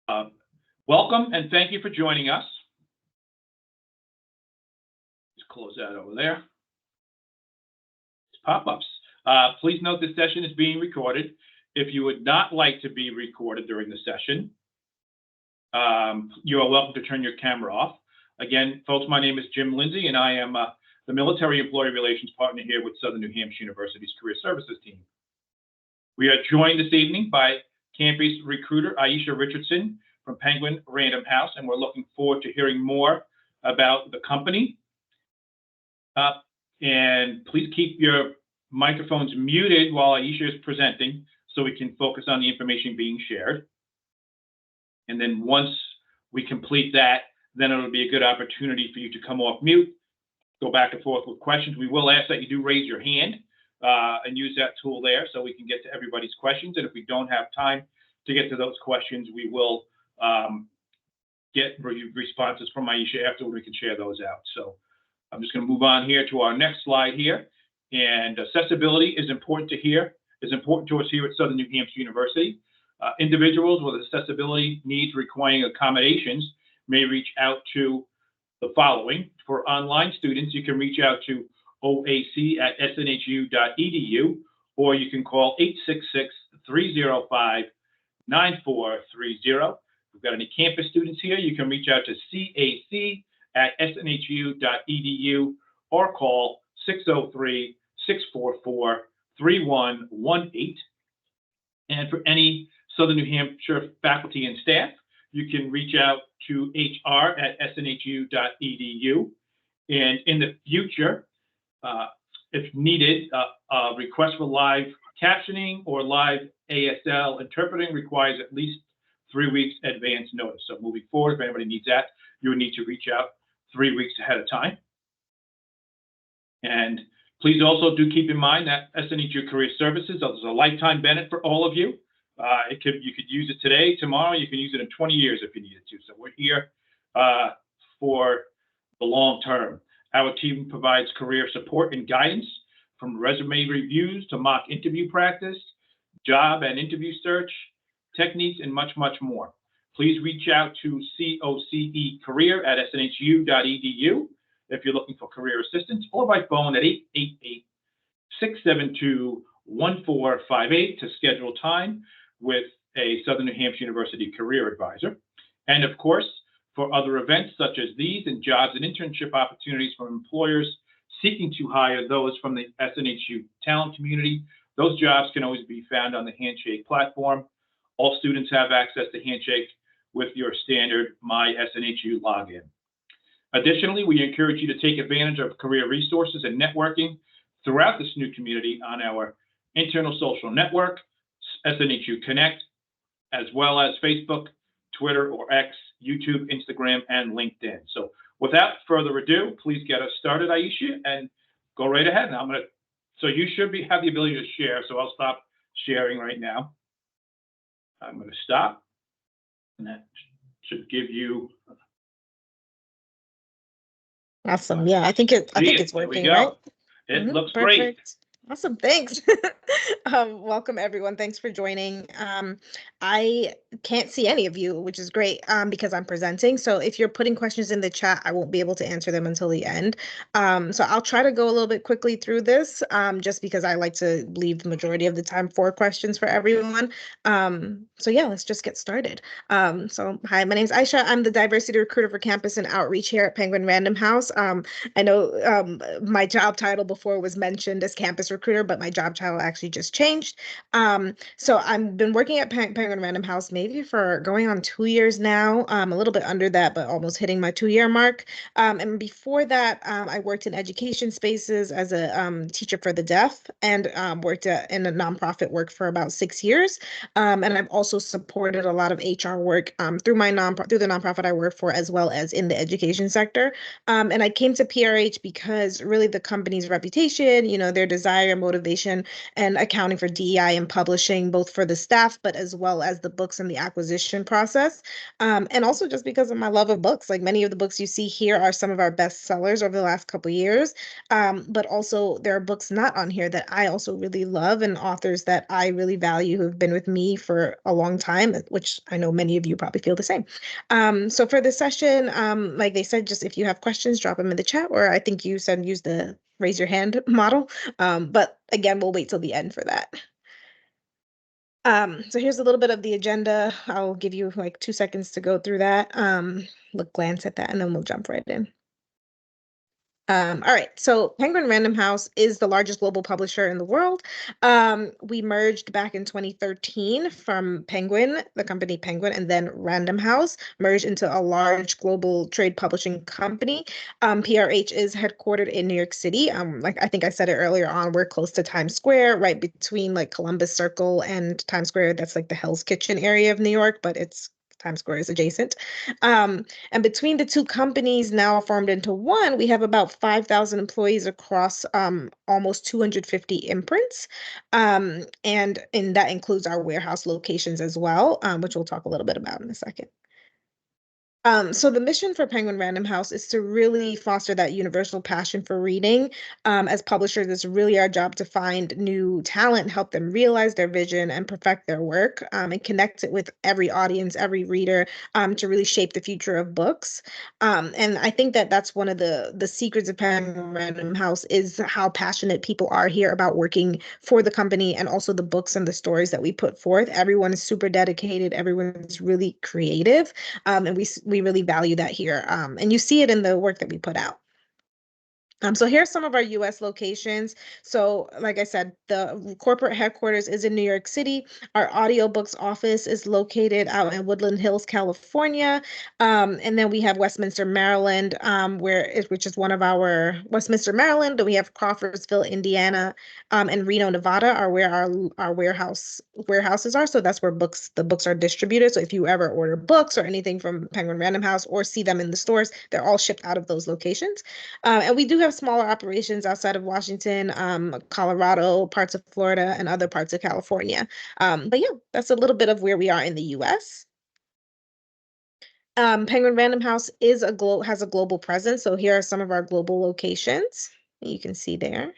Uh, Welcome and thank you for joining us. Just close that over there. Pop-ups. Please note this session is being recorded. If you would not like to be recorded during the session, you are welcome to turn your camera off. Again, folks, my name is Jim Lindsay, and I am the Military Employee Relations Partner here with Southern New Hampshire University's Career Services team. We are joined this evening by campus recruiter Ayesha Richardson from Penguin Random House, and we're looking forward to hearing more about the company. And please keep your microphones muted while Ayesha is presenting so we can focus on the information being shared. And then once we complete that, then it'll be a good opportunity for you to come off mute, go back and forth with questions. We will ask that you do raise your hand and use that tool there so we can get to everybody's questions. And if we don't have time to get to those questions, we will get responses from Ayesha after we can share those out. So I'm just going to move on here to our next slide here. And accessibility is important to us here at Southern New Hampshire University. Individuals with accessibility needs requiring accommodations may reach out to the following. For online students, you can reach out to oac@snhu.edu, or you can call 866-305-9430. If we've got any campus students here, you can reach out to cac@snhu.edu or call 603-644-3118. And for any Southern New Hampshire faculty and staff, you can reach out to hr@snhu.edu. And in the future, if needed, a request for live captioning or live ASL interpreting requires at least 3 weeks advance notice. So moving forward, if anybody needs that, you would need to reach out 3 weeks ahead of time. And please also do keep in mind that SNHU Career Services is a lifetime benefit for all of you. You could use it today, tomorrow, you can use it in 20 years if you needed to. So we're here for the long term. Our team provides career support and guidance from resume reviews to mock interview practice, job and interview search techniques, and much, much more. Please reach out to cocecareer@snhu.edu if you're looking for career assistance, or by phone at 888-672-1458 to schedule time with a Southern New Hampshire University career advisor. And of course, for other events such as these and jobs and internship opportunities for employers seeking to hire those from the SNHU talent community, those jobs can always be found on the Handshake platform. All students have access to Handshake with your standard My SNHU login. Additionally, we encourage you to take advantage of career resources and networking throughout this new community on our internal social network, SNHU Connect, as well as Facebook, Twitter or X, YouTube, Instagram, and LinkedIn. So without further ado, please get us started, Ayesha, and go right ahead. Now so you should have the ability to share, so I'll stop sharing right now. I'm going to stop, and that should give you. Awesome. Yeah, I think it's working, right? It looks perfect. Great. Awesome. Thanks. Welcome, everyone. Thanks for joining. I can't see any of you, which is great because I'm presenting. So if you're putting questions in the chat, I won't be able to answer them until the end. So I'll try to go a little bit quickly through this just because I like to leave the majority of the time for questions for everyone. So yeah, let's just get started. So hi, my name is Ayesha. I'm the diversity recruiter for campus and outreach here at Penguin Random House. I know my job title before was mentioned as campus recruiter, but my job title actually just changed. So I've been working at Penguin Random House maybe for going on 2 years now, a little bit under that, but almost hitting my 2-year mark. And before that, I worked in education spaces as a teacher for the deaf and worked in a nonprofit work for about 6 years. And I've also supported a lot of HR work through the nonprofit I work for, as well as in the education sector. And I came to PRH because really the company's reputation, their desire desire, motivation, and accounting for DEI and publishing, both for the staff, but as well as the books and the acquisition process. And also just because of my love of books, like many of the books you see here are some of our best sellers over the last couple years. But also there are books not on here that I also really love and authors that I really value who have been with me for a long time, which I know many of you probably feel the same. So for this session, like they said, just if you have questions, drop them in the chat, or I think you said use the raise your hand model. But again, we'll wait till the end for that. So here's a little bit of the agenda. I'll give you like 2 seconds to go through that. Glance at that, and then we'll jump right in. All right, so Penguin Random House is the largest global publisher in the world. We merged back in 2013 from Penguin, the company Penguin, and then Random House merged into a large global trade publishing company. PRH is headquartered in New York City. Like I think I said it earlier on, we're close to Times Square, right between like Columbus Circle and Times Square. That's like the Hell's Kitchen area of New York, but it's Times Square is adjacent. And between the two companies now formed into one, we have about 5,000 employees across almost 250 imprints. And that includes our warehouse locations as well, which we'll talk a little bit about in a second. So the mission for Penguin Random House is to really foster that universal passion for reading. As publishers, it's really our job to find new talent, help them realize their vision and perfect their work, and connect it with every audience, every reader, to really shape the future of books. And I think that that's one of the secrets of Penguin Random House is how passionate people are here about working for the company and also the books and the stories that we put forth. Everyone is super dedicated. Everyone's really creative. And we really value that here. And you see it in the work that we put out. So here's some of our US locations. So like I said, the corporate headquarters is in New York City. Our audiobooks office is located out in Woodland Hills, California. And then we have Westminster, Maryland, which is one of our Westminster, Maryland. We have Crawfordsville, Indiana, and Reno, Nevada are where our warehouses are. So that's where the books are distributed. So if you ever order books or anything from Penguin Random House or see them in the stores, they're all shipped out of those locations. And we do have smaller operations outside of Washington, Colorado, parts of Florida, and other parts of California. But yeah, that's a little bit of where we are in the US. Penguin Random House has a global presence. So here are some of our global locations. You can see there.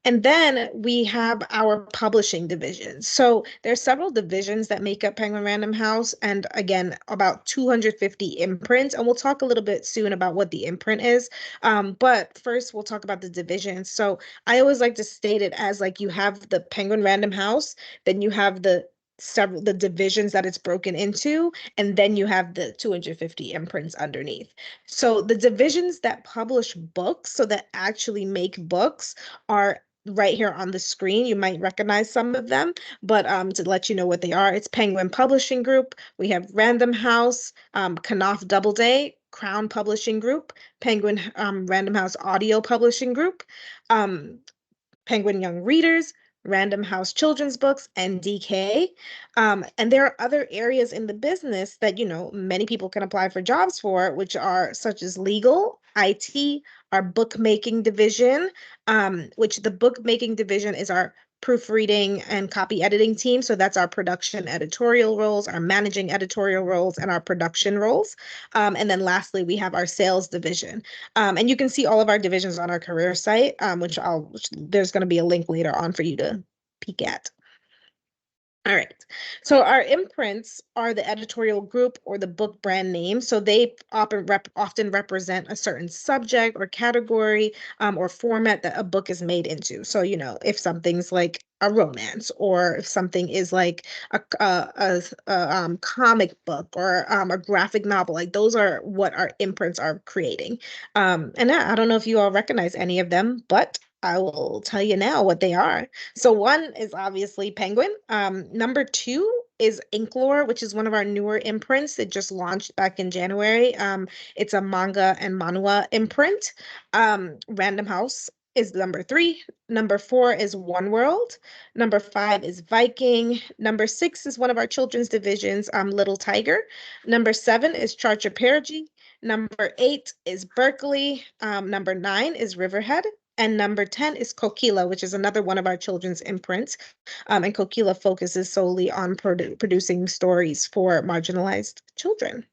And then we have our publishing division. So there's several divisions that make up Penguin Random House, and again, about 250 imprints. And we'll talk a little bit soon about what the imprint is. But first, we'll talk about the divisions. So I always like to state it as like you have the Penguin Random House, then you have the divisions that it's broken into, and then you have the 250 imprints underneath. So the divisions that publish books, so that actually make books, are right here on the screen. You might recognize some of them, but to let you know what they are, it's Penguin Publishing Group. We have Random House, Knopf Doubleday, Crown Publishing Group, Penguin Random House Audio Publishing Group, Penguin Young Readers, Random House Children's Books, and DK. And there are other areas in the business that, many people can apply for jobs for, which are such as legal, IT, our bookmaking division, which the bookmaking division is our proofreading and copy editing team. So that's our production editorial roles, our managing editorial roles, and our production roles. And then lastly, we have our sales division. And you can see all of our divisions on our career site, which there's going to be a link later on for you to peek at. All right. So our imprints are the editorial group or the book brand name. So they often represent a certain subject or category or format that a book is made into. So, if something's like a romance, or if something is like a comic book or a graphic novel, like those are what our imprints are creating. And I don't know if you all recognize any of them, but I will tell you now what they are. So one is obviously Penguin. Number two is Inklore, which is one of our newer imprints. It just launched back in January. It's a manga and manhwa imprint. Random House is number three. Number four is One World. Number five is Viking. Number six is one of our children's divisions, Little Tiger. Number seven is Charcha Perigi. Number eight is Berkeley. Number nine is Riverhead. And number 10 is Kokila, which is another one of our children's imprints. And Kokila focuses solely on producing stories for marginalized children.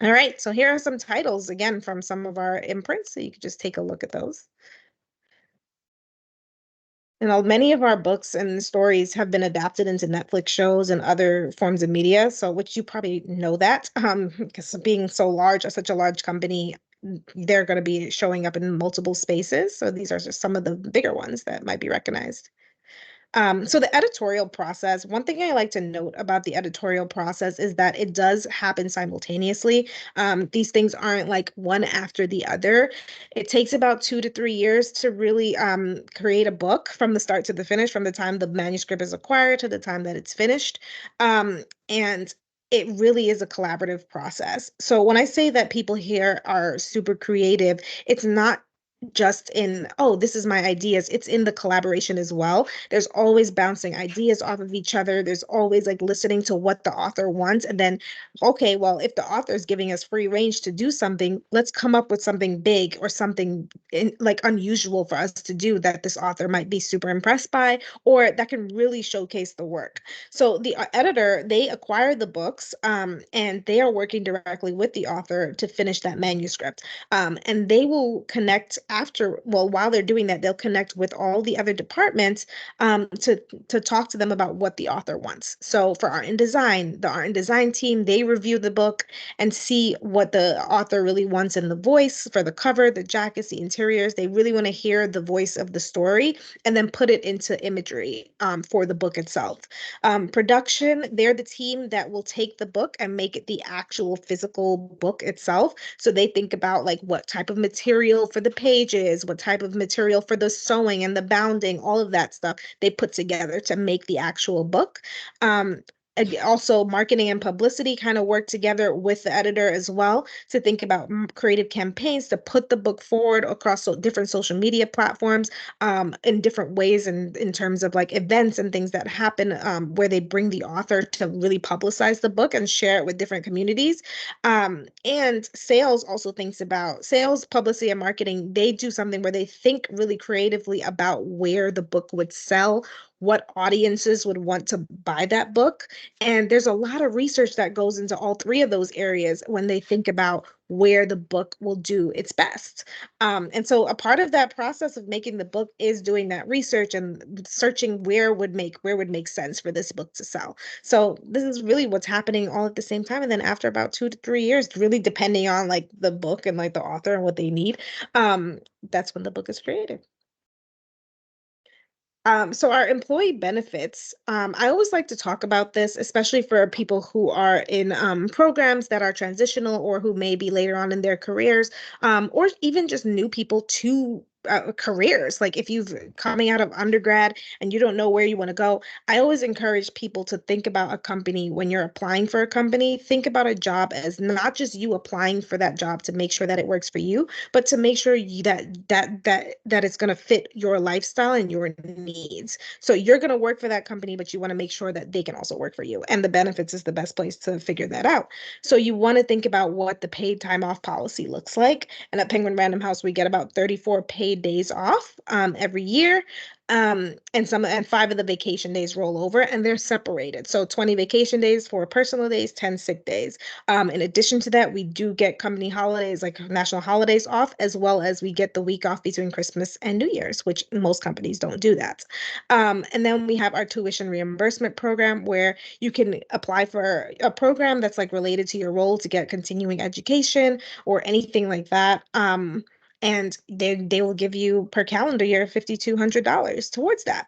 All right, so here are some titles again from some of our imprints, so you can just take a look at those. Many of our books and stories have been adapted into Netflix shows and other forms of media, so which you probably know that, because being so large, such a large company, they're going to be showing up in multiple spaces. So these are just some of the bigger ones that might be recognized. So the editorial process, one thing I like to note about the editorial process is that it does happen simultaneously. These things aren't like one after the other. It takes about 2 to 3 years to really create a book from the start to the finish, from the time the manuscript is acquired to the time that it's finished. And it really is a collaborative process. So when I say that people here are super creative, it's not just in, oh, this is my ideas. It's in the collaboration as well. There's always bouncing ideas off of each other. There's always like listening to what the author wants. And then, okay, well, if the author is giving us free range to do something, let's come up with something big or something like unusual for us to do that this author might be super impressed by, or that can really showcase the work. So the editor, they acquire the books, and they are working directly with the author to finish that manuscript. And they will connect after, well, while they're doing that, they'll connect with all the other departments to talk to them about what the author wants. So for art and design, the art and design team, they review the book and see what the author really wants in the voice for the cover, the jackets, the interiors. They really want to hear the voice of the story and then put it into imagery for the book itself. Production, they're the team that will take the book and make it the actual physical book itself. So they think about like what type of material for the pages, what type of material for the sewing and the bounding, all of that stuff they put together to make the actual book. Also, marketing and publicity kind of work together with the editor as well to think about creative campaigns to put the book forward across different social media platforms in different ways, and in terms of like events and things that happen where they bring the author to really publicize the book and share it with different communities. And sales also thinks about sales, publicity, and marketing. They do something where they think really creatively about where the book would sell, what audiences would want to buy that book. And there's a lot of research that goes into all three of those areas when they think about where the book will do its best. And so a part of that process of making the book is doing that research and searching where would make sense for this book to sell. So this is really what's happening all at the same time. And then after about 2 to 3 years, really depending on like the book and like the author and what they need, that's when the book is created. So our employee benefits, I always like to talk about this, especially for people who are in programs that are transitional or who may be later on in their careers, or even just new people to careers. Like if you've coming out of undergrad and you don't know where you want to go, I always encourage people to think about a company when you're applying for a company. Think about a job as not just you applying for that job to make sure that it works for you, but to make sure that it's going to fit your lifestyle and your needs. So you're going to work for that company, but you want to make sure that they can also work for you. And the benefits is the best place to figure that out. So you want to think about what the paid time off policy looks like. And at Penguin Random House, we get about 34 paid days off every year. And 5 of the vacation days roll over and they're separated. So 20 vacation days, 4 personal days, 10 sick days. In addition to that, we do get company holidays like national holidays off, as well as we get the week off between Christmas and New Year's, which most companies don't do that. And then we have our tuition reimbursement program where you can apply for a program that's like related to your role to get continuing education or anything like that. And they will give you per calendar year $5,200 towards that.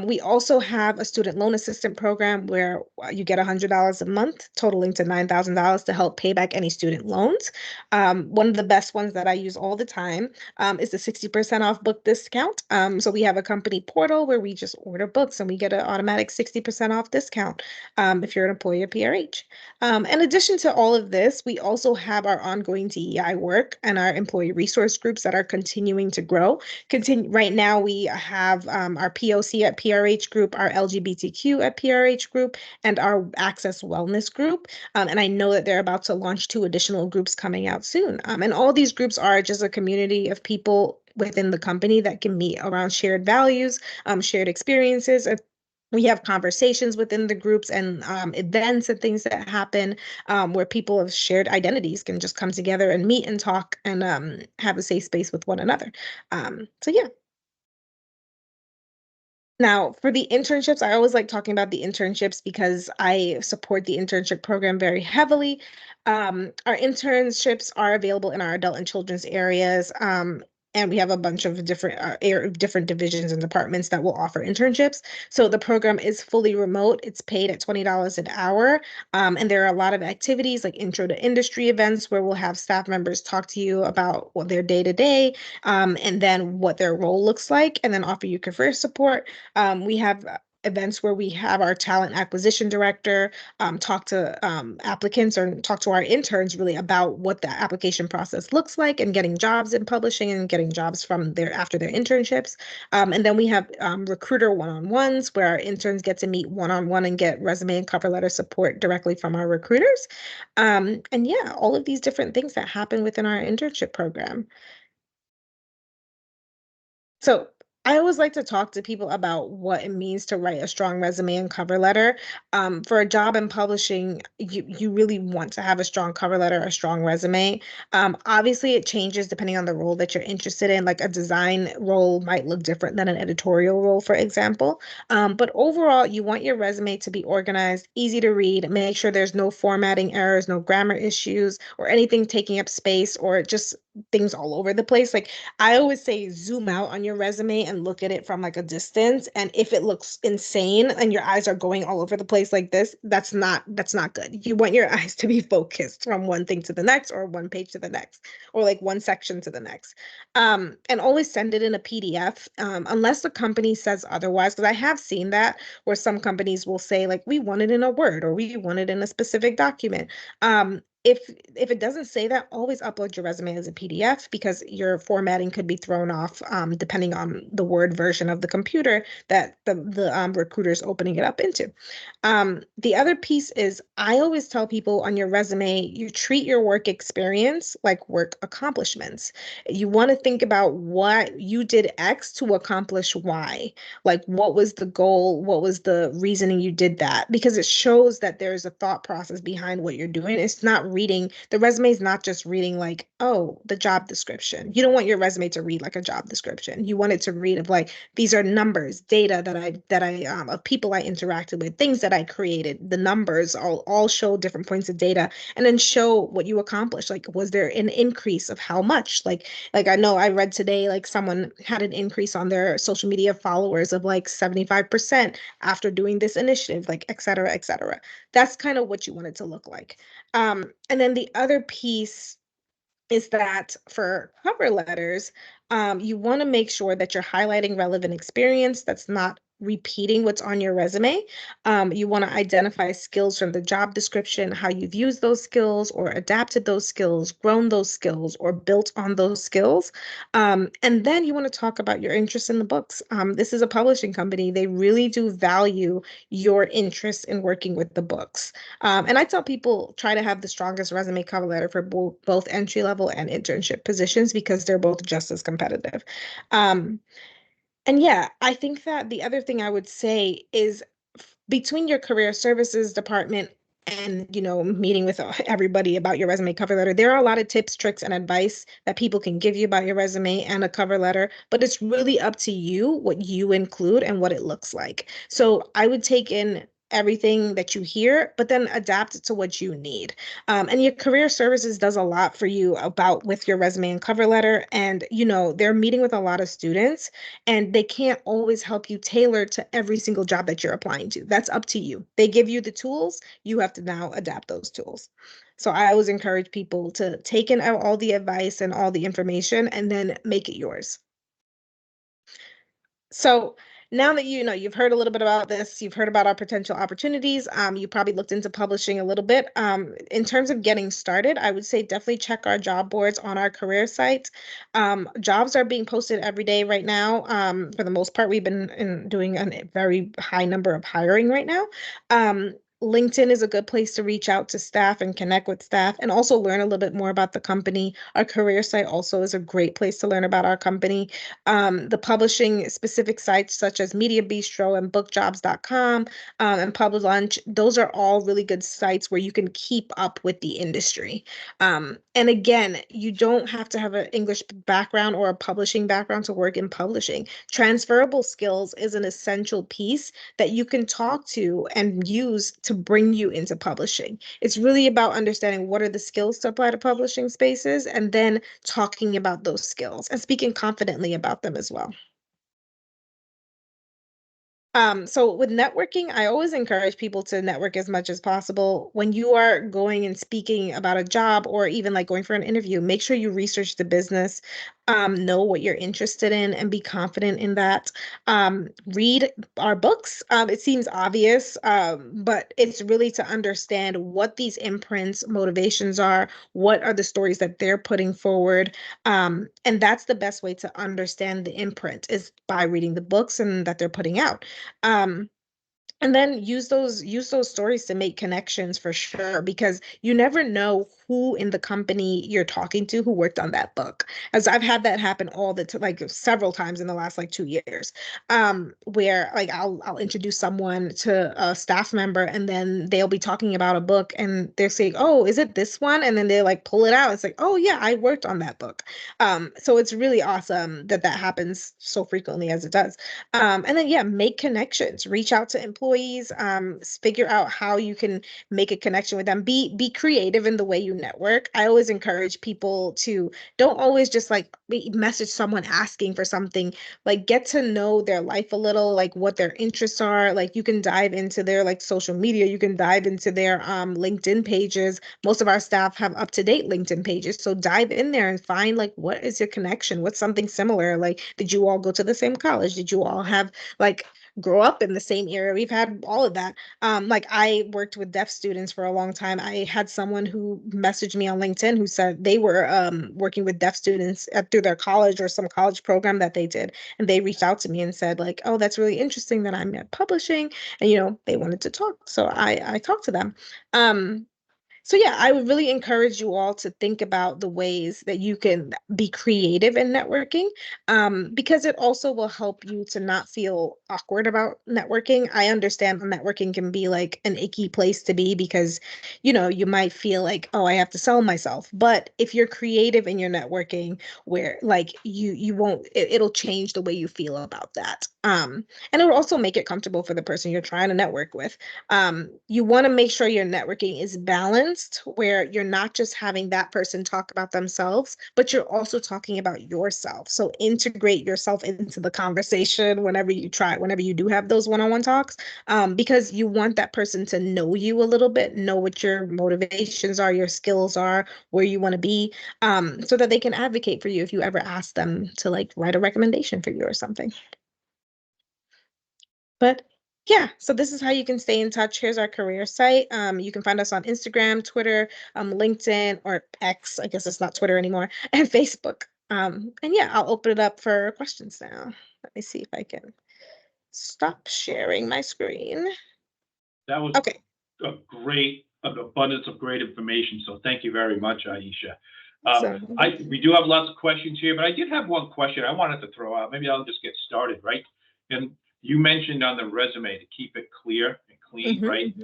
We also have a student loan assistant program where you get $100 a month, totaling to $9,000 to help pay back any student loans. One of the best ones that I use all the time is the 60% off book discount. So we have a company portal where we just order books and we get an automatic 60% off discount if you're an employee of PRH. In addition to all of this, we also have our ongoing DEI work and our employee resource groups that are continuing to grow. Right now, we have our POC at PRH group, our LGBTQ at PRH group, and our Access Wellness group. And I know that they're about to launch 2 additional groups coming out soon. And all these groups are just a community of people within the company that can meet around shared values, shared experiences. We have conversations within the groups and events and things that happen where people of shared identities can just come together and meet and talk and have a safe space with one another. So yeah. Now, for the internships, I always like talking about the internships because I support the internship program very heavily. Our internships are available in our adult and children's areas. And we have a bunch of different divisions and departments that will offer internships. So the program is fully remote. It's paid at $20 an hour. And there are a lot of activities like intro to industry events where we'll have staff members talk to you about what their day to day, and then what their role looks like, and then offer you career support. We have events where we have our talent acquisition director talk to applicants or talk to our interns really about what the application process looks like and getting jobs in publishing and getting jobs from their after their internships. And then we have recruiter one-on-ones where our interns get to meet one-on-one and get resume and cover letter support directly from our recruiters. And yeah, all of these different things that happen within our internship program. So I always like to talk to people about what it means to write a strong resume and cover letter. For a job in publishing, you really want to have a strong cover letter, a strong resume. Obviously, it changes depending on the role that you're interested in. Like a design role might look different than an editorial role, for example. But overall, you want your resume to be organized, easy to read, make sure there's no formatting errors, no grammar issues, or anything taking up space, or just things all over the place. Like I always say zoom out on your resume and look at it from like a distance. And if it looks insane and your eyes are going all over the place like this, that's not good. You want your eyes to be focused from one thing to the next or one page to the next or like one section to the next. And always send it in a PDF unless the company says otherwise. Because I have seen that where some companies will say like we want it in a Word or we want it in a specific document. If it doesn't say that, always upload your resume as a PDF because your formatting could be thrown off depending on the Word version of the computer that the recruiter's opening it up into. The other piece is I always tell people on your resume, you treat your work experience like work accomplishments. You want to think about what you did X to accomplish Y. Like, what was the goal? What was the reasoning you did that? Because it shows that there's a thought process behind what you're doing. It's not reading, the resume is not just reading like, oh, the job description. You don't want your resume to read like a job description. You want it to read of like, these are numbers, data that I of people I interacted with, things that I created. The numbers all show different points of data and then show what you accomplished. Like, was there an increase of how much? Like I know I read today, like someone had an increase on their social media followers of like 75% after doing this initiative, like et cetera, et cetera. That's kind of what you want it to look like. And then the other piece is that for cover letters, you want to make sure that you're highlighting relevant experience that's not repeating what's on your resume. You want to identify skills from the job description, how you've used those skills or adapted those skills, grown those skills, or built on those skills. And then you want to talk about your interest in the books. This is a publishing company. They really do value your interest in working with the books. And I tell people try to have the strongest resume cover letter for both entry level and internship positions because they're both just as competitive. Um, and yeah, I think that the other thing I would say is between your career services department and meeting with everybody about your resume cover letter, there are a lot of tips, tricks, and advice that people can give you about your resume and a cover letter, but it's really up to you what you include and what it looks like. So I would take in everything that you hear, but then adapt it to what you need. And your career services does a lot for you about with your resume and cover letter. And, they're meeting with a lot of students and they can't always help you tailor to every single job that you're applying to. That's up to you. They give you the tools, you have to now adapt those tools. So I always encourage people to take in all the advice and all the information and then make it yours. So now that you've heard a little bit about this, you've heard about our potential opportunities, you probably looked into publishing a little bit. In terms of getting started, I would say definitely check our job boards on our career site. Jobs are being posted every day right now. For the most part, we've been doing a very high number of hiring right now. LinkedIn is a good place to reach out to staff and connect with staff and also learn a little bit more about the company. Our career site also is a great place to learn about our company. The publishing specific sites such as Media Bistro and bookjobs.com and Pub Lunch, those are all really good sites where you can keep up with the industry. And again, you don't have to have an English background or a publishing background to work in publishing. Transferable skills is an essential piece that you can talk to and use to bring you into publishing. It's really about understanding what are the skills to apply to publishing spaces and then talking about those skills and speaking confidently about them as well. So with networking, I always encourage people to network as much as possible. When you are going and speaking about a job or even like going for an interview, make sure you research the business, know what you're interested in, and be confident in that. Read our books. It seems obvious, but it's really to understand what these imprints, motivations are, what are the stories that they're putting forward. And that's the best way to understand the imprint is by reading the books and that they're putting out. Um, and then use those stories to make connections for sure, because you never know who in the company you're talking to who worked on that book. As I've had that happen all the time, like several times in the last like 2 years, where like I'll introduce someone to a staff member and then they'll be talking about a book and they're saying, "Oh, is it this one?" And then they like pull it out. It's like, "Oh yeah, I worked on that book." So it's really awesome that that happens so frequently as it does. And then, yeah, make connections, reach out to employees, figure out how you can make a connection with them. Be creative in the way you network. I always encourage people to don't always just like message someone asking for something. Like get to know their life a little, like what their interests are. Like you can dive into their like social media. You can dive into their LinkedIn pages. Most of our staff have up-to-date LinkedIn pages. So dive in there and find like what is your connection? What's something similar? Like, did you all go to the same college? Did you all have like grow up in the same area? We've had all of that. Like I worked with deaf students for a long time. I had someone who messaged me on LinkedIn who said they were working with deaf students through their college or some college program that they did. And they reached out to me and said like, "Oh, that's really interesting that I'm at publishing." And, they wanted to talk. So I talked to them. So yeah, I would really encourage you all to think about the ways that you can be creative in networking, because it also will help you to not feel awkward about networking. I understand networking can be like an icky place to be because, you might feel like, oh, I have to sell myself. But if you're creative in your networking, where like you won't, it'll change the way you feel about that. And it will also make it comfortable for the person you're trying to network with. You want to make sure your networking is balanced, where you're not just having that person talk about themselves, but you're also talking about yourself. So integrate yourself into the conversation whenever you do have those one-on-one talks, because you want that person to know you a little bit, know what your motivations are, your skills are, where you want to be, so that they can advocate for you if you ever ask them to like write a recommendation for you or something. But yeah, so this is how you can stay in touch. Here's our career site. You can find us on Instagram, Twitter, LinkedIn, or X. I guess it's not Twitter anymore, and Facebook. And yeah, I'll open it up for questions now. Let me see if I can stop sharing my screen. That was Okay. a great abundance of great information. So thank you very much, Aisha. So We do have lots of questions here, but I did have one question I wanted to throw out. Maybe I'll just get started, right? And you mentioned on the resume to keep it clear and clean, right?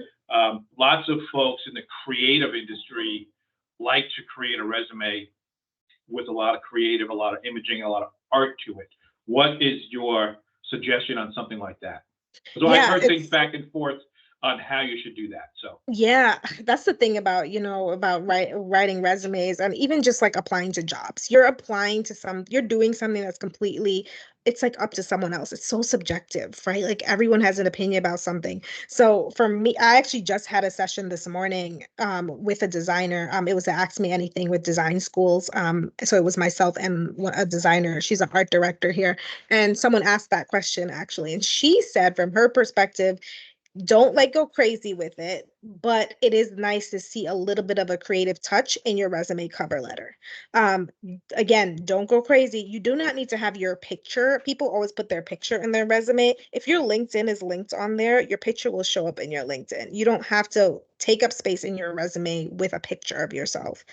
Lots of folks in the creative industry like to create a resume with a lot of creative, a lot of imaging, a lot of art to it. What is your suggestion on something like that? So I've yeah, heard things it's back and forth on how you should do that. So Yeah, that's the thing about, about writing resumes and even just like applying to jobs. You're doing something that's completely, it's like up to someone else. It's so subjective, right? Like everyone has an opinion about something. So for me, I actually just had a session this morning with a designer. It was a Ask Me Anything with design schools. So it was myself and a designer. She's an art director here. And someone asked that question actually. And she said from her perspective, don't like go crazy with it. but it is nice to see a little bit of a creative touch in your resume cover letter. Um, Again, don't go crazy. You do not need to have your picture. People always put their picture in their resume. If your LinkedIn is linked on there, your picture will show up in your LinkedIn. You don't have to take up space in your resume with a picture of yourself.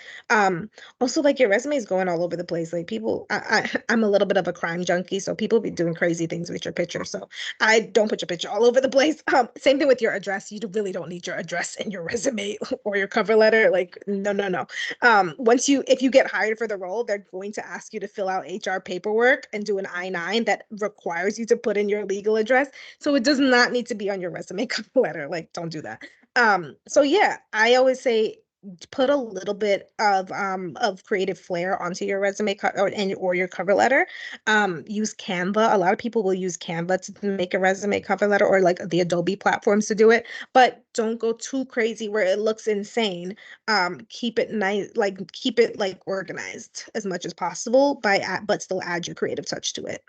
Also, like your resume is going all over the place. Like people, I'm a little bit of a crime junkie, so people be doing crazy things with your picture. So I don't put your picture all over the place. Same thing with your address. You really don't need your address in your resume or your cover letter. Like, no, no, no. If you get hired for the role, they're going to ask you to fill out HR paperwork and do an I-9 that requires you to put in your legal address. So it does not need to be on your resume cover letter. Like, don't do that. So yeah, I always say put a little bit of creative flair onto your resume or your cover letter. Use Canva. A lot of people will use Canva to make a resume cover letter, or like the Adobe platforms to do it, but don't go too crazy where it looks insane. Keep it nice, like keep it like organized as much as possible but still add your creative touch to it.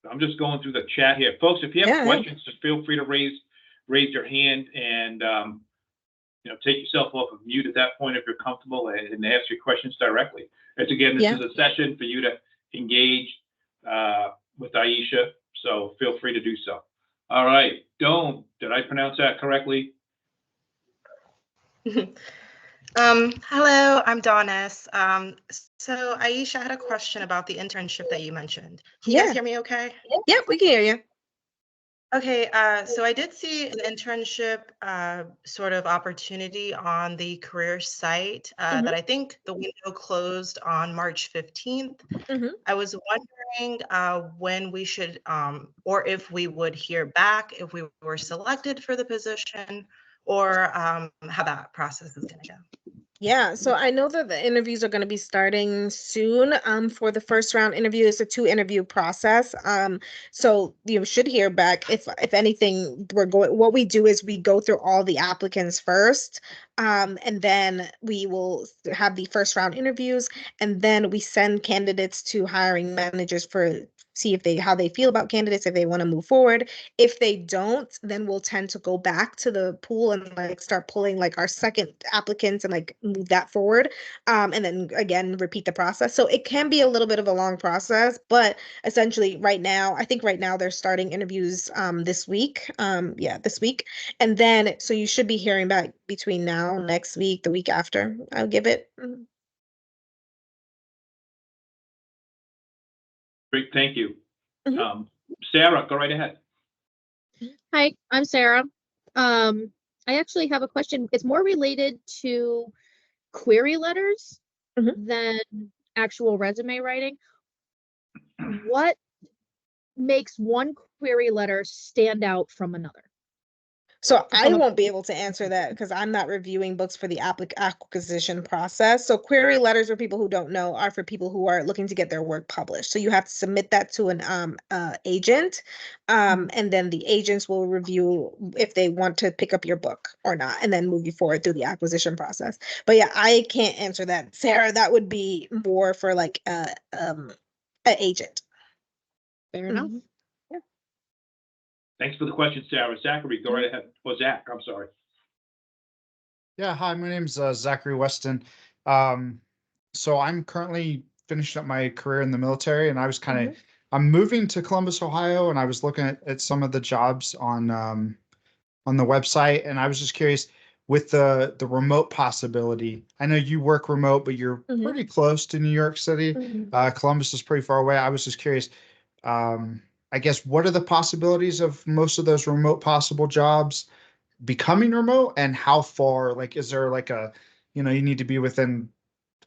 I'm just going through the chat here. Folks, if you have Yeah. questions, just feel free to raise your hand and take yourself off of mute at that point if you're comfortable and ask your questions directly. As again, this is a session for you to engage with Ayesha, so feel free to do so. All right, Doan, did I pronounce that correctly? Hello, I'm Donis. So Ayesha, I had a question about the internship that you mentioned. Can you guys hear me okay? Yep, we can hear you. Okay, so I did see an internship sort of opportunity on the career site that I think the window closed on March 15th. I was wondering when we should, or if we would hear back if we were selected for the position, or how that process is going to go. Yeah, so I know that the interviews are going to be starting soon. For the first round interview, it's a 2 interview process. So you should hear back. If anything, what we do is we go through all the applicants first, and then we will have the first round interviews, and then we send candidates to hiring managers for see how they feel about candidates, if they want to move forward. If they don't, then we'll tend to go back to the pool and like start pulling like our second applicants and like move that forward. And then again, repeat the process. So it can be a little bit of a long process, but essentially I think right now they're starting interviews this week. This week. And then so you should be hearing back between now, next week, the week after. I'll give it. Great, thank you. Sarah, go right ahead. Hi, I'm Sarah. I actually have a question. It's more related to query letters than actual resume writing. What makes one query letter stand out from another? So I won't be able to answer that because I'm not reviewing books for the acquisition process. So query letters, for people who don't know, are for people who are looking to get their work published. So you have to submit that to an agent, and then the agents will review if they want to pick up your book or not, and then move you forward through the acquisition process. But yeah, I can't answer that, Sarah. That would be more for like an agent. Fair enough. Thanks for the question, Sarah. Zachary, go right ahead. Oh, Zach, I'm sorry. Yeah, hi, my name's Zachary Weston. So I'm currently finishing up my career in the military, and I was I'm moving to Columbus, Ohio, and I was looking at some of the jobs on the website, and I was just curious with the remote possibility. I know you work remote, but you're pretty close to New York City. Columbus is pretty far away. I was just curious. I guess, what are the possibilities of most of those remote possible jobs becoming remote, and how far, like, is there like you need to be within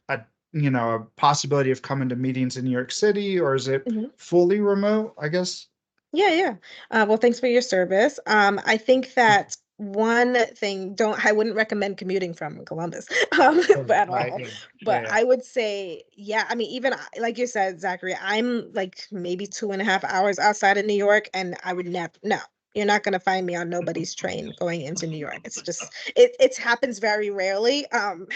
a possibility of coming to meetings in New York City, or is it fully remote, I guess? Yeah. Well, thanks for your service. I think that one thing, I wouldn't recommend commuting from Columbus at all. But I would say, I mean, even like you said, Zachary, I'm like maybe 2.5 hours outside of New York, and I would never, no, you're not going to find me on nobody's train going into New York. It's just, it happens very rarely,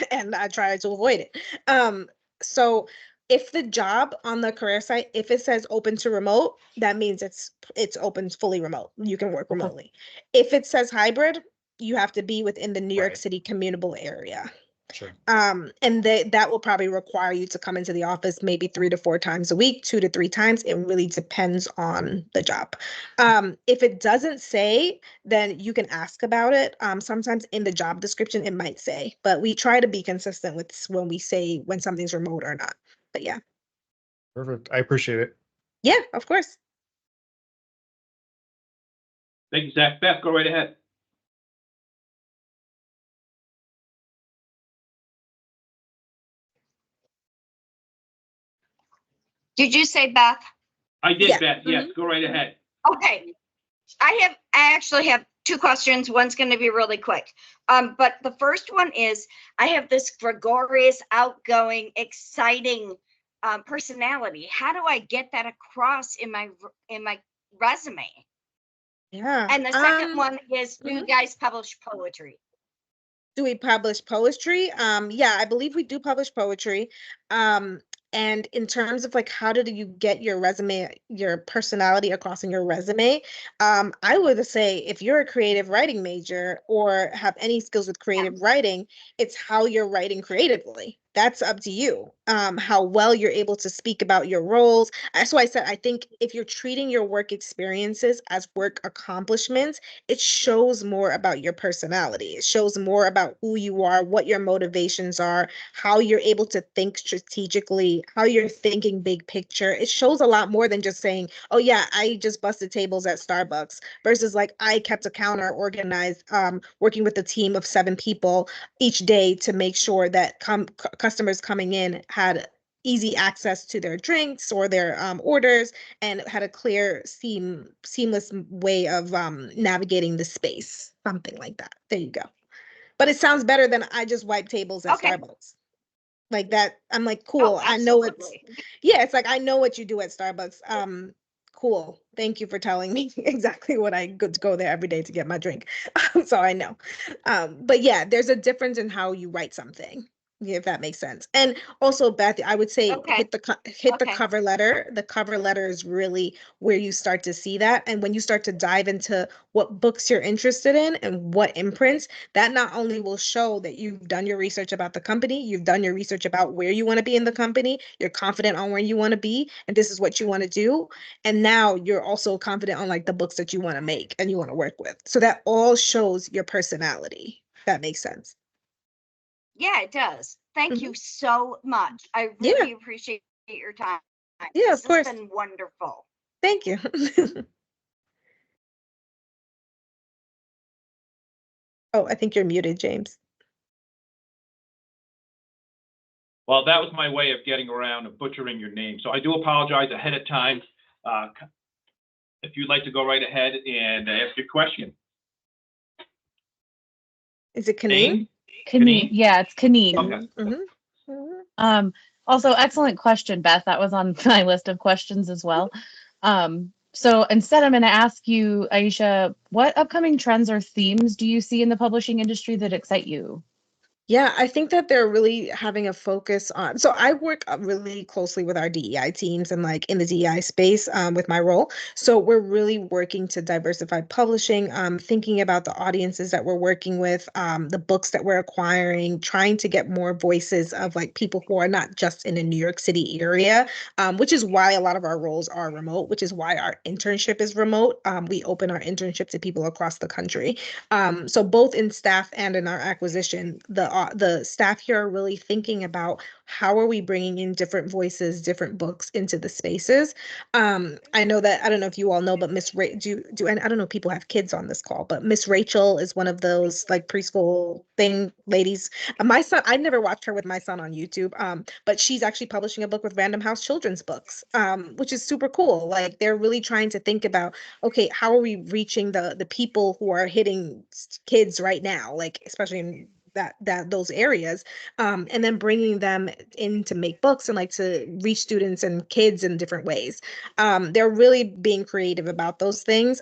and I try to avoid it. So if the job on the career site, if it says open to remote, that means it's open fully remote. You can work remotely. If it says hybrid, you have to be within the New York Right. City commutable area. Sure. And that will probably require you to come into the office maybe 3 to 4 times a week, 2 to 3 times. It really depends on the job. If it doesn't say, then you can ask about it. Sometimes in the job description, it might say, but we try to be consistent with when we say when something's remote or not. But yeah. Perfect. I appreciate it. Yeah, of course. Thank you, Zach. Beth, go right ahead. Did you say Beth? I did, Yeah. Beth. Yes, go right ahead. Okay. I actually have 2 questions. One's going to be really quick. But the first one is, I have this gregarious, outgoing, exciting personality. How do I get that across in my resume? Yeah. And the second one is, do you guys publish poetry? Do we publish poetry? Yeah, I believe we do publish poetry. And in terms of like, how did you get your resume, your personality across in your resume? I would say if you're a creative writing major or have any skills with creative writing, it's how you're writing creatively. That's up to you. How well you're able to speak about your roles. That's why I said, I think if you're treating your work experiences as work accomplishments, it shows more about your personality. It shows more about who you are, what your motivations are, how you're able to think strategically, how you're thinking big picture. It shows a lot more than just saying, oh yeah, I just busted tables at Starbucks, versus like I kept a counter organized, working with a team of 7 people each day to make sure that customers coming in had easy access to their drinks or their orders, and had a clear, seamless way of navigating the space, something like that. There you go. But it sounds better than I just wipe tables at Okay. Starbucks. Like that, I'm like, Oh, cool. I know it's, absolutely. yeah, it's like, I know what you do at Starbucks. Cool. Thank you for telling me exactly what I go there every day to get my drink. So I know. But yeah, there's a difference in how you write something, if that makes sense. And also, Beth, I would say Okay. hit the Okay. cover letter. The cover letter is really where you start to see that. And when you start to dive into what books you're interested in and what imprints, that not only will show that you've done your research about the company, you've done your research about where you want to be in the company, you're confident on where you want to be, and this is what you want to do. And now you're also confident on like the books that you want to make and you want to work with. So that all shows your personality. That makes sense. Yeah, it does. Thank you so much. I Yeah. really appreciate your time. Yeah, This of course. has been wonderful. Thank you. Oh, I think you're muted, James. Well, that was my way of getting around and butchering your name. So I do apologize ahead of time. If you'd like to go right ahead and ask your question. Is it Kaneen? Kaneen? Yeah, it's Kaneen. Okay. Also, excellent question, Beth. That was on my list of questions as well. So instead, I'm going to ask you, Ayesha, what upcoming trends or themes do you see in the publishing industry that excite you? Yeah, I think that they're really having a focus on. So I work really closely with our DEI teams and like in the DEI space with my role. So we're really working to diversify publishing, thinking about the audiences that we're working with, the books that we're acquiring, trying to get more voices of like people who are not just in the New York City area, which is why a lot of our roles are remote, which is why our internship is remote. We open our internship to people across the country. So both in staff and in our acquisition, the staff here are really thinking about how are we bringing in different voices, different books into the spaces. I know that, I don't know if you all know, but and I don't know if people have kids on this call, but Miss Rachel is one of those like preschool thing ladies. My son, I never watched her with my son on YouTube, but she's actually publishing a book with Random House Children's Books, which is super cool. Like they're really trying to think about, okay, how are we reaching the people who are hitting kids right now, like especially in those areas, and then bringing them in to make books and like to reach students and kids in different ways. They're really being creative about those things.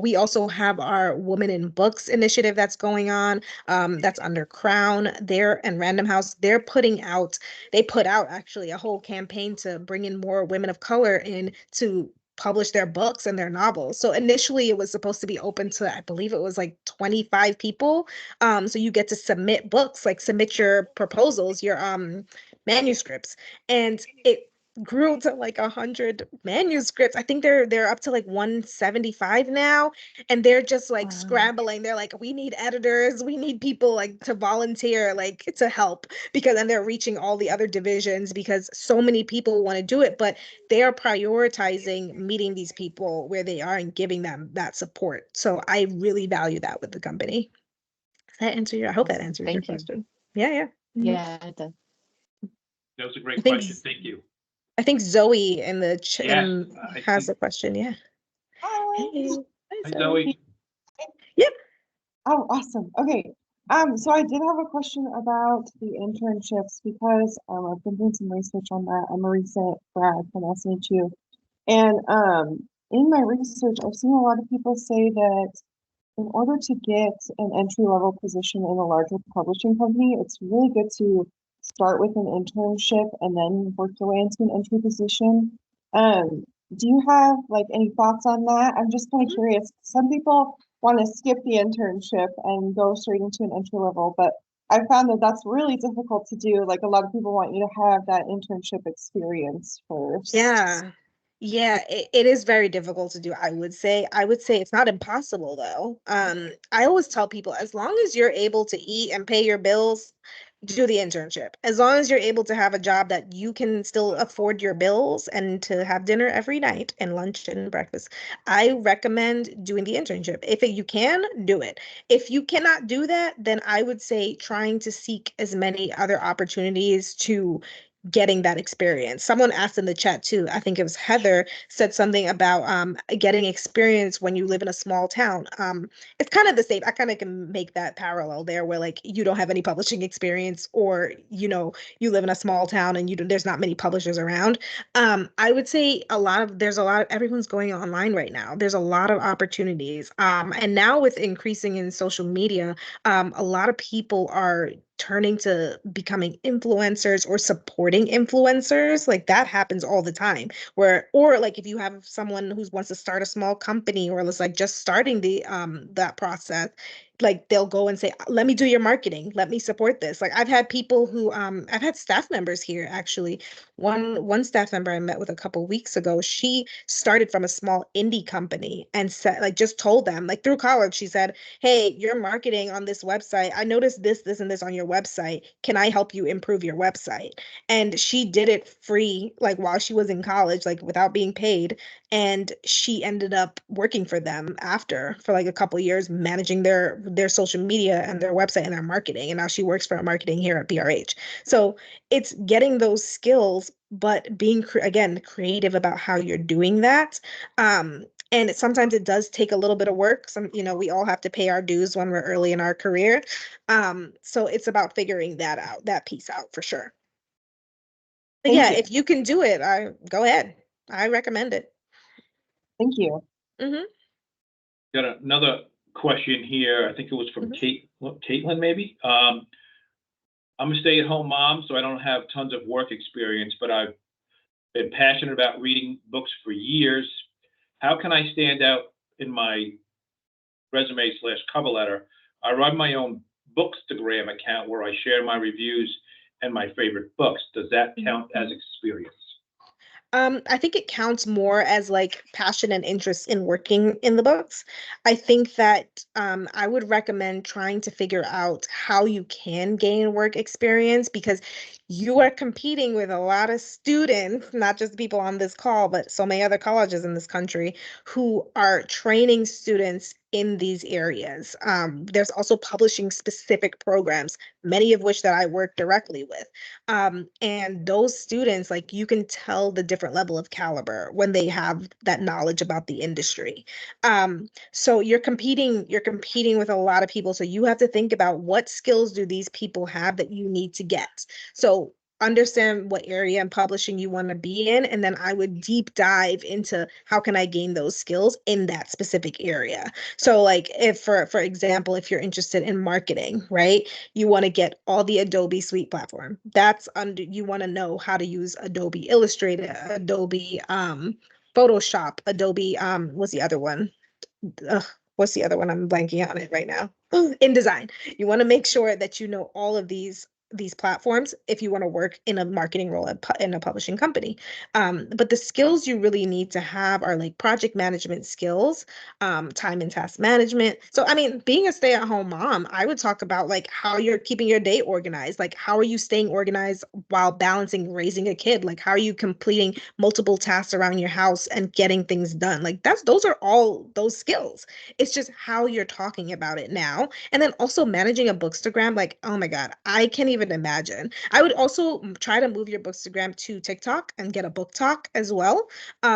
We also have our Women in Books initiative that's going on. That's under Crown there and Random House. They put out actually a whole campaign to bring in more women of color in to publish their books and their novels. So initially it was supposed to be open to, I believe it was like 25 people. So you get to submit books, like submit your proposals, your manuscripts. And it grew to like 100 manuscripts. I think they're up to like 175 now, and they're just like Wow. scrambling. They're like, we need editors, we need people like to volunteer, like to help, because then they're reaching all the other divisions because so many people want to do it, but they are prioritizing meeting these people where they are and giving them that support. So I really value that with the company. I hope that Awesome. answers your Thank you. question. Yeah. Mhm. Yeah, it does. That was a I great think question. Thank you. I think Zoe in the Yes, I has see. a question. Yeah. Hi. Hey. Hi, Zoe. Yep. Oh, awesome. Okay. So I did have a question about the internships because I've been doing some research on that. I'm a recent grad from SNHU. And in my research, I've seen a lot of people say that in order to get an entry-level position in a larger publishing company, it's really good to start with an internship and then work your way into an entry position. Do you have like any thoughts on that? I'm just kind of curious. Some people want to skip the internship and go straight into an entry level, but I found that that's really difficult to do. Like a lot of people want you to have that internship experience first. Yeah. Yeah, it is very difficult to do, I would say. I would say it's not impossible though. I always tell people as long as you're able to eat and pay your bills, do the internship. As long as you're able to have a job that you can still afford your bills and to have dinner every night and lunch and breakfast, I recommend doing the internship. If you can, do it. If you cannot do that, then I would say trying to seek as many other opportunities to getting that experience. Someone asked in the chat too, I think it was Heather, said something about getting experience when you live in a small town. It's kind of the same. I kind of can make that parallel there where like you don't have any publishing experience, or you live in a small town and there's not many publishers around. I would say there's a lot of everyone's going online right now. There's a lot of opportunities. And now with increasing in social media, a lot of people are turning to becoming influencers or supporting influencers. Like that happens all the time, or like if you have someone who wants to start a small company or is like just starting that process, like they'll go and say, let me do your marketing, let me support this. Like I've had people who I've had staff members here actually. One staff member I met with a couple weeks ago, she started from a small indie company and said, like, just told them, like through college, she said, hey, you're marketing on this website. I noticed this and this on your website. Can I help you improve your website? And she did it free, like while she was in college, like without being paid. And she ended up working for them after for like a couple of years, managing their social media and their website and their marketing. And now she works for marketing here at BRH. So it's getting those skills, but being again creative about how you're doing that. And sometimes it does take a little bit of work. We all have to pay our dues when we're early in our career. So it's about figuring that piece out for sure. But Thank yeah, you. if you can do it, go ahead. I recommend it. Thank you. Mm-hmm. Got another question here. I think it was from Caitlin, maybe. I'm a stay-at-home mom, so I don't have tons of work experience, but I've been passionate about reading books for years. How can I stand out in my resume/cover letter? I run my own Bookstagram account where I share my reviews and my favorite books. Does that count as experience? I think it counts more as like passion and interest in working in the books. I think that I would recommend trying to figure out how you can gain work experience, because you are competing with a lot of students, not just people on this call, but so many other colleges in this country who are training students in these areas. There's also publishing specific programs, many of which that I work directly with. And those students, like you can tell the different level of caliber when they have that knowledge about the industry. So you're competing with a lot of people. So you have to think about what skills do these people have that you need to get. So understand what area in publishing you want to be in, and then I would deep dive into how can I gain those skills in that specific area. So like if for example, if you're interested in marketing, right? You want to get all the Adobe Suite platform. That's under, you want to know how to use Adobe Illustrator, Adobe Photoshop, Adobe what's the other one? What's the other one? I'm blanking on it right now. InDesign. You want to make sure that you know all of these platforms if you want to work in a marketing role in a publishing company. But the skills you really need to have are like project management skills, time and task management. So, I mean, being a stay-at-home mom, I would talk about like how you're keeping your day organized. Like, how are you staying organized while balancing raising a kid? Like, how are you completing multiple tasks around your house and getting things done? Like, those are all those skills. It's just how you're talking about it now. And then also managing a bookstagram, like, oh my God, I can't even imagine. I would also try to move your bookstagram to TikTok and get a book talk as well,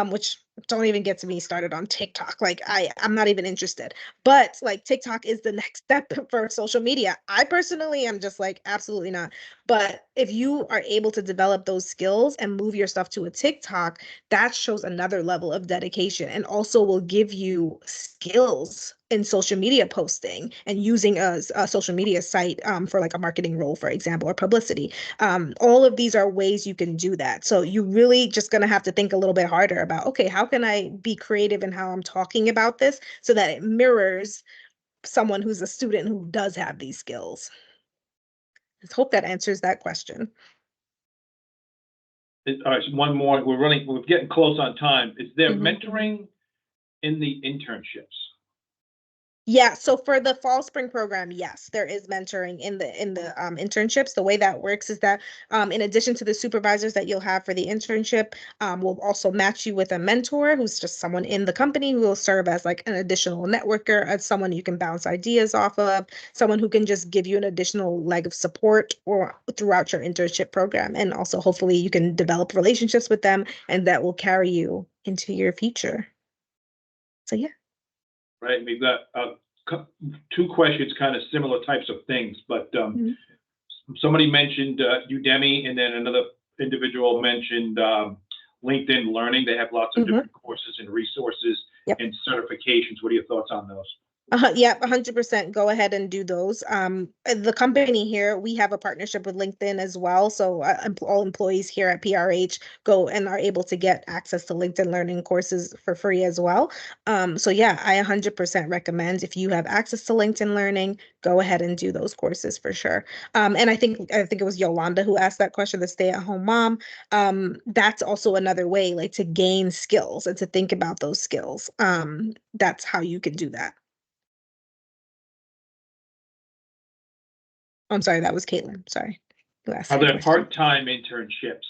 which don't even get to me started on TikTok. Like I'm not even interested. But like TikTok is the next step for social media. I personally am just like, absolutely not. But if you are able to develop those skills and move your stuff to a TikTok, that shows another level of dedication and also will give you skills in social media posting and using a social media site for like a marketing role, for example, or publicity. All of these are ways you can do that. So you really just going to have to think a little bit harder about, okay, how can I be creative in how I'm talking about this so that it mirrors someone who's a student who does have these skills? I hope that answers that question. All right, so one more. We're getting close on time. Is there Mhm. mentoring in the internships? Yeah, so for the fall spring program, yes, there is mentoring in the internships. The way that works is that in addition to the supervisors that you'll have for the internship, we'll also match you with a mentor who's just someone in the company who will serve as like an additional networker, as someone you can bounce ideas off of, someone who can just give you an additional leg of support or throughout your internship program. And also hopefully you can develop relationships with them and that will carry you into your future. So yeah. Right, we've got two questions, kind of similar types of things, but somebody mentioned Udemy, and then another individual mentioned LinkedIn Learning. They have lots of different courses and resources and certifications. What are your thoughts on those? Yeah, 100%. Go ahead and do those. The company here, we have a partnership with LinkedIn as well. So all employees here at PRH go and are able to get access to LinkedIn Learning courses for free as well. So yeah, I 100% recommend if you have access to LinkedIn Learning, go ahead and do those courses for sure. And I think it was Yolanda who asked that question, the stay-at-home mom. That's also another way, like to gain skills and to think about those skills. That's how you can do that. I'm sorry, that was Caitlin. Sorry. Are there part-time internships?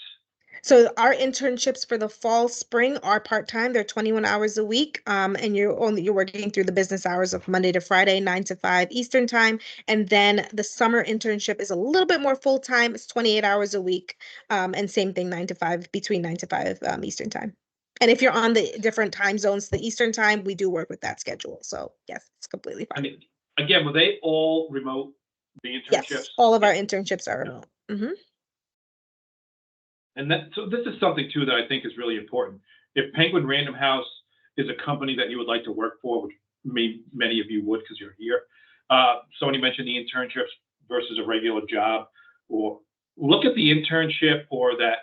So our internships for the fall, spring are part-time. They're 21 hours a week. And you're working through the business hours of Monday to Friday, 9 to 5 Eastern time. And then the summer internship is a little bit more full-time. It's 28 hours a week. And same thing, 9 to 5, between 9 to 5 Eastern time. And if you're on the different time zones, the Eastern time, we do work with that schedule. So yes, it's completely fine. I mean, again, were they all remote, the internships? Yes, all of our internships are remote. And so this is something too that I think is really important. If Penguin Random House is a company that you would like to work for, which many of you would because you're here, somebody mentioned the internships versus a regular job, or look at the internship, or that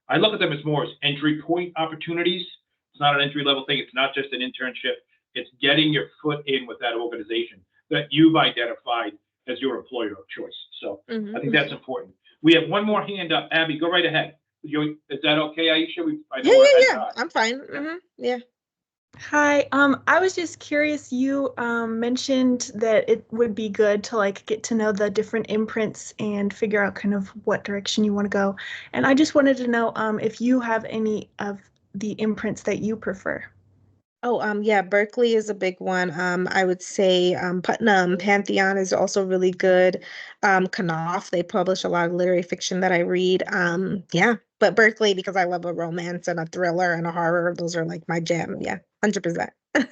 I look at them as more as entry point opportunities. It's not an entry level thing. It's not just an internship. It's getting your foot in with that organization that you've identified as your employer of choice. So I think that's important. We have one more hand up. Abby, go right ahead. Is that okay, Ayesha? Yeah. I'm fine. Yeah. Hi. I was just curious. You mentioned that it would be good to like get to know the different imprints and figure out kind of what direction you want to go. And I just wanted to know if you have any of the imprints that you prefer. Oh, yeah, Berkeley is a big one. I would say Putnam, Pantheon is also really good. Knopf, they publish a lot of literary fiction that I read. Yeah, but Berkeley, because I love a romance and a thriller and a horror, those are like my jam. Yeah, 100%. I'm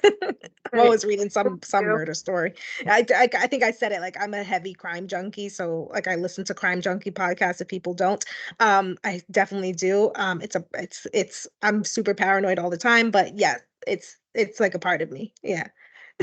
Great. always reading some you. murder story. I think I said it, like I'm a heavy crime junkie, so like I listen to crime junkie podcasts if people don't. I definitely do. It's I'm super paranoid all the time, but yeah, it's like a part of me. Yeah.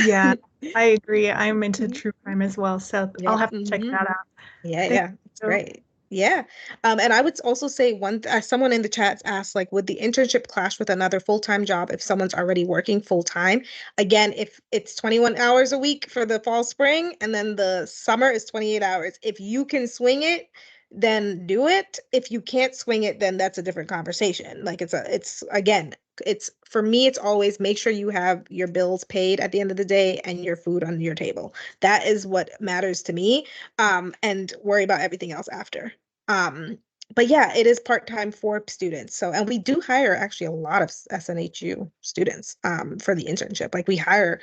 Yeah, I agree. I'm into Mhm. true crime as well, so I'll Yep. have to check Mhm. that out. Yeah, Thank yeah, it's you. great. Yeah. And I would also say someone in the chat asked, like, would the internship clash with another full-time job if someone's already working full-time? Again, if it's 21 hours a week for the fall, spring, and then the summer is 28 hours. If you can swing it, then do it. If you can't swing it, then that's a different conversation. Like it's again, it's for me, it's always make sure you have your bills paid at the end of the day and your food on your table. That is what matters to me, and worry about everything else after. Um, but yeah, it is part-time for students. So, and we do hire actually a lot of SNHU students for the internship. Like we hire,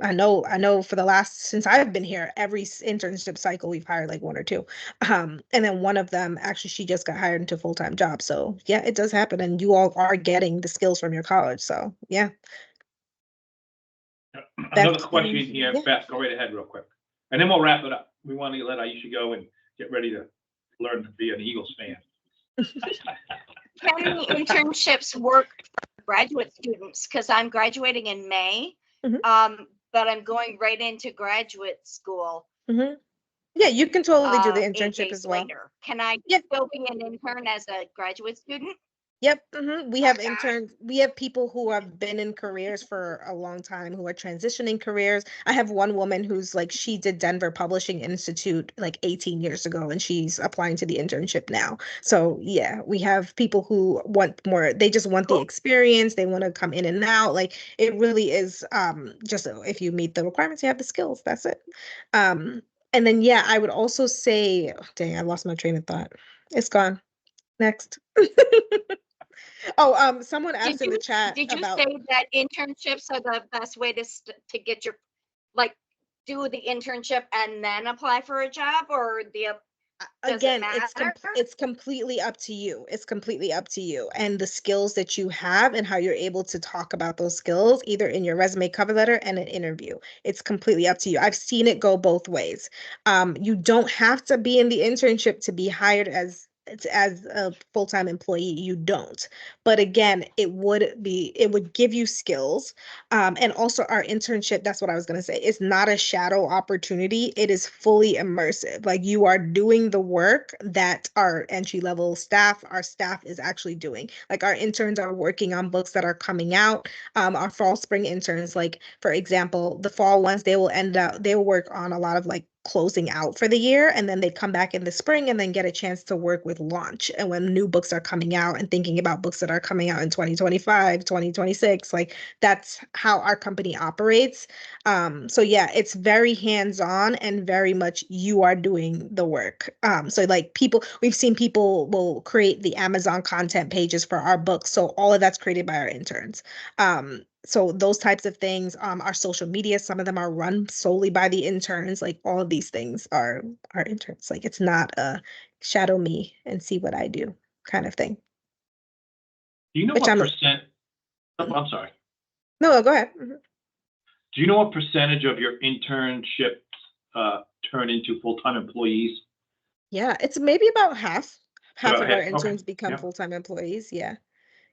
I know for the last, since I've been here, every internship cycle we've hired like one or two. And then one of them actually, she just got hired into a full-time job. So yeah, it does happen. And you all are getting the skills from your college. So yeah. Another That's question here, yeah. Beth, go right ahead real quick. And then we'll wrap it up. We want to let Ayesha go and get ready to learn to be an Eagles fan. Can the internships work for graduate students? Because I'm graduating in May, but I'm going right into graduate school Mm-hmm. Yeah, you can totally do the 8 internship days as well. later. Can I Yeah. still be an intern as a graduate student? Yep. We have interns. We have people who have been in careers for a long time who are transitioning careers. I have one woman who's like, she did Denver Publishing Institute like 18 years ago, and she's applying to the internship now. So yeah, we have people who want more. They just want the experience. They want to come in and out. Like it really is just if you meet the requirements, you have the skills. That's it. And then yeah, I would also say, oh, dang, I lost my train of thought. It's gone. Next. Oh, someone asked in the chat Did you about. say that internships are the best way to get your, like, do the internship and then apply for a job, or does it Again, matter? it's completely up to you. It's completely up to you and the skills that you have and how you're able to talk about those skills, either in your resume, cover letter, and an interview. It's completely up to you. I've seen it go both ways. You don't have to be in the internship to be hired as a full-time employee. You don't. But again, it would give you skills. And also our internship, that's what I was going to say, it's not a shadow opportunity. It is fully immersive. Like you are doing the work that our entry-level staff, our staff is actually doing. Like our interns are working on books that are coming out. Our fall spring interns, like for example, the fall ones, they will work on a lot of like closing out for the year, and then they come back in the spring and then get a chance to work with launch and when new books are coming out and thinking about books that are coming out in 2025, 2026. Like that's how our company operates. So yeah, it's very hands-on and very much you are doing the work. So like we've seen people will create the Amazon content pages for our books. So all of that's created by our interns. So those types of things, our social media, some of them are run solely by the interns. Like all of these things are our interns. Like it's not a shadow me and see what I do kind of thing. Do you know Which what I'm percent? Oh, I'm sorry. No, go ahead. Do you know what percentage of your internships turn into full-time employees? Yeah, it's maybe about half. Half About of our half, okay. interns become Yeah. full-time employees. Yeah.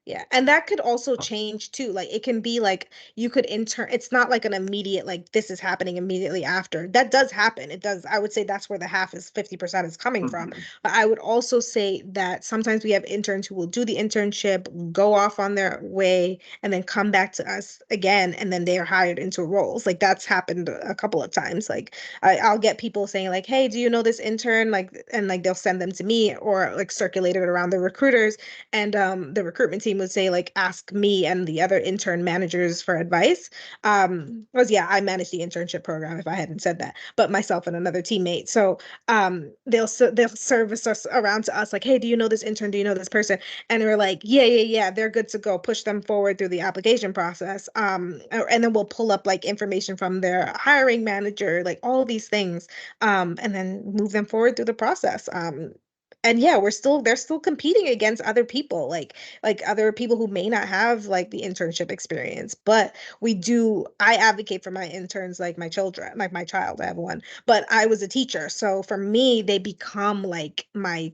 Yeah, and that could also change too. Like it can be like you could intern. It's not like an immediate, like this is happening immediately after. That does happen. It does. I would say that's where the half is 50% is coming from. But I would also say that sometimes we have interns who will do the internship, go off on their way, and then come back to us again, and then they are hired into roles. Like that's happened a couple of times. Like I'll get people saying like, "Hey, do you know this intern?" Like, and like they'll send them to me or like circulate it around the recruiters, and the recruitment team would say like, ask me and the other intern managers for advice. Was yeah, I manage the internship program if I hadn't said that, but myself and another teammate. So they'll service us around to us like, hey, do you know this intern? Do you know this person? And we're like, yeah, they're good to go. Push them forward through the application process. And then we'll pull up like information from their hiring manager, like all these things, and then move them forward through the process. And yeah, they're still competing against other people, like other people who may not have like the internship experience. But I advocate for my interns like my children, like my child, I have one, but I was a teacher. So for me, they become like my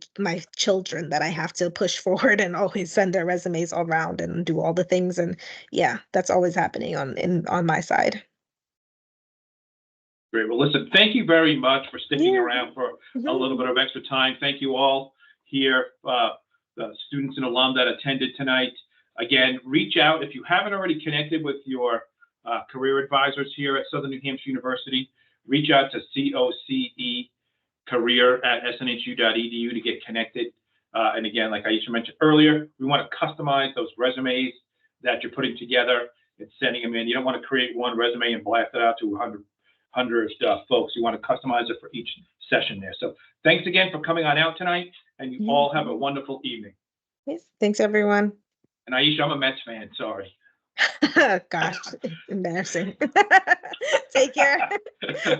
children that I have to push forward and always send their resumes all around and do all the things. And yeah, that's always happening on my side. Great. Well, listen, thank you very much for sticking Yeah. around for a little bit of extra time. Thank you all here, the students and alum that attended tonight. Again, reach out if you haven't already connected with your career advisors here at Southern New Hampshire University. Reach out to cocecareer@snhu.edu to get connected. And again, like Ayesha mentioned earlier, we want to customize those resumes that you're putting together and sending them in. You don't want to create one resume and blast it out to 100 folks. You want to customize it for each session there. So thanks again for coming on out tonight, and you all have a wonderful evening. Yes. Thanks, everyone. And Ayesha, I'm a Mets fan. Sorry. Gosh, embarrassing. Take care.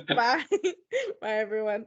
Bye. Bye, everyone.